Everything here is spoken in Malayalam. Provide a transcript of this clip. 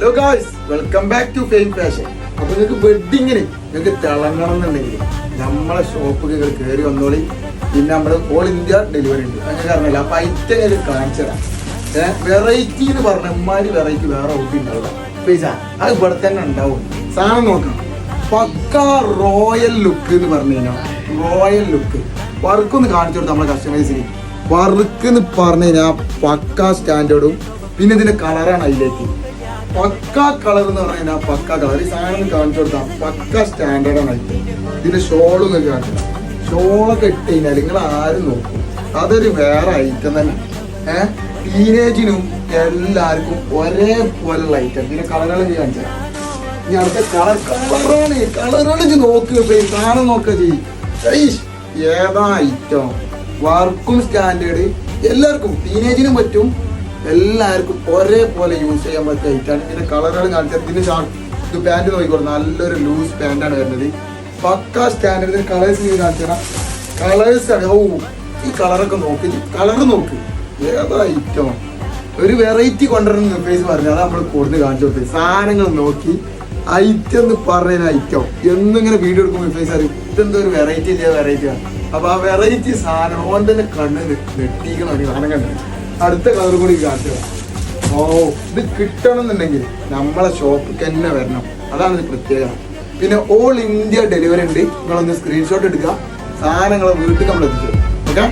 Hello guys, welcome back to Fame Fashion. അപ്പോൾ നിങ്ങൾക്ക് വെഡിങ്ങിന് നിങ്ങൾക്ക് തിളങ്ങണം എന്നുണ്ടെങ്കിൽ നമ്മളെ ഷോപ്പിൽ നിങ്ങൾ കയറി വന്നോളി. പിന്നെ നമ്മൾ ഓൾ ഇന്ത്യ ഡെലിവറി ഉണ്ട്. അങ്ങനെ കാരണമല്ല, അപ്പം ഐറ്റം കാണിച്ചു തരാം. വെറൈറ്റി എന്ന് പറഞ്ഞ അമ്മാരി വെറൈറ്റി വേറെ ഔട്ടി ഉണ്ടാവില്ല. പൈസ അത് ഇവിടെ തന്നെ ഉണ്ടാവും. സാധനം നോക്കണം, പക്ക റോയൽ ലുക്ക് എന്ന് പറഞ്ഞു കഴിഞ്ഞാൽ റോയൽ ലുക്ക്. വർക്കൊന്ന് കാണിച്ചു കൊടുത്താൽ നമ്മളെ കസ്റ്റമേഴ്സിന്. വർക്ക് എന്ന് പറഞ്ഞു കഴിഞ്ഞാൽ പക്ക സ്റ്റാൻഡേർഡും പിന്നെ ഇതിൻ്റെ കളറാണ് അതിലേക്ക്. പക്ക കളർ എന്ന് പറഞ്ഞു കഴിഞ്ഞാൽ പക്ക കളർ. ഈ സാധനം കാണിച്ചു കൊടുത്താൽ പക്ക സ്റ്റാൻഡേർഡാണ് ആയിട്ട്. ഇതിന്റെ ഷോളും ഒക്കെ കാണിച്ചു. ഷോളൊക്കെ ഇട്ട് കഴിഞ്ഞാൽ നിങ്ങൾ ആരും നോക്കും, അതൊരു വേറെ ഐറ്റം തന്നെ. ടീനേജിനും എല്ലാവർക്കും ഒരേപോലുള്ള ഐറ്റം. പിന്നെ കളറുകൾ കാണിച്ചു തരാം. ഇനി അടുത്ത കളറാണ് നോക്കുക. സാധനം നോക്കുക ചെയ്യും. ഏതാ ഐറ്റം, വർക്കും സ്റ്റാൻഡേർഡ്, എല്ലാവർക്കും ടീനേജിനും പറ്റും, എല്ലാവർക്കും ഒരേപോലെ യൂസ് ചെയ്യാൻ പറ്റിയ ഐറ്റാണ്. ഇതിന്റെ കളറുകൾ കാണിച്ചാൽ ഇതിന് ഇത് പാൻറ് നോക്കിക്കോളൂ, നല്ലൊരു ലൂസ് പാൻറ്റാണ് വരുന്നത്. പക്ക സ്റ്റാൻഡേർഡ്. ഇതിന് കളേഴ്സ് കാണിച്ചാൽ കളേഴ്സ് ആണ്. ഓ, ഈ കളറൊക്കെ നോക്കി, കളർ നോക്ക്, ഏതാ ഐറ്റം. ഒരു വെറൈറ്റി കൊണ്ടുവരുന്ന ഫേസ് പറഞ്ഞു, അത് നമ്മൾ കൂടുതൽ കാണിച്ചു കൊടുത്തത്. സാധനങ്ങൾ നോക്കി ഐറ്റം എന്ന് പറഞ്ഞ ഐറ്റം എന്നിങ്ങനെ വീഡിയോ എടുക്കുമ്പോൾ ഫേസ് അറിയും ഇതെന്തോ ഒരു വെറൈറ്റി ഇല്ല, വെറൈറ്റിയാണ്. അപ്പൊ ആ വെറൈറ്റി സാധനം ഓൻ തന്നെ കണ്ണ് നെട്ടിക്കണം. സാധനം കണ്ടു. അടുത്ത കളർ കൂടി കാണിച്ചു. ഓ, ഇത് കിട്ടണം എന്നുണ്ടെങ്കിൽ നമ്മളെ ഷോപ്പിൽ തന്നെ വരണം, അതാണ് ഇത് പ്രത്യേകത. പിന്നെ ഓൾ ഇന്ത്യ ഡെലിവറി ഉണ്ട്. നിങ്ങളൊന്ന് സ്ക്രീൻഷോട്ട് എടുക്കുക, സാധനങ്ങളെ വീട്ടിൽ നമ്മൾ എത്തിച്ചു. ഓക്കെ.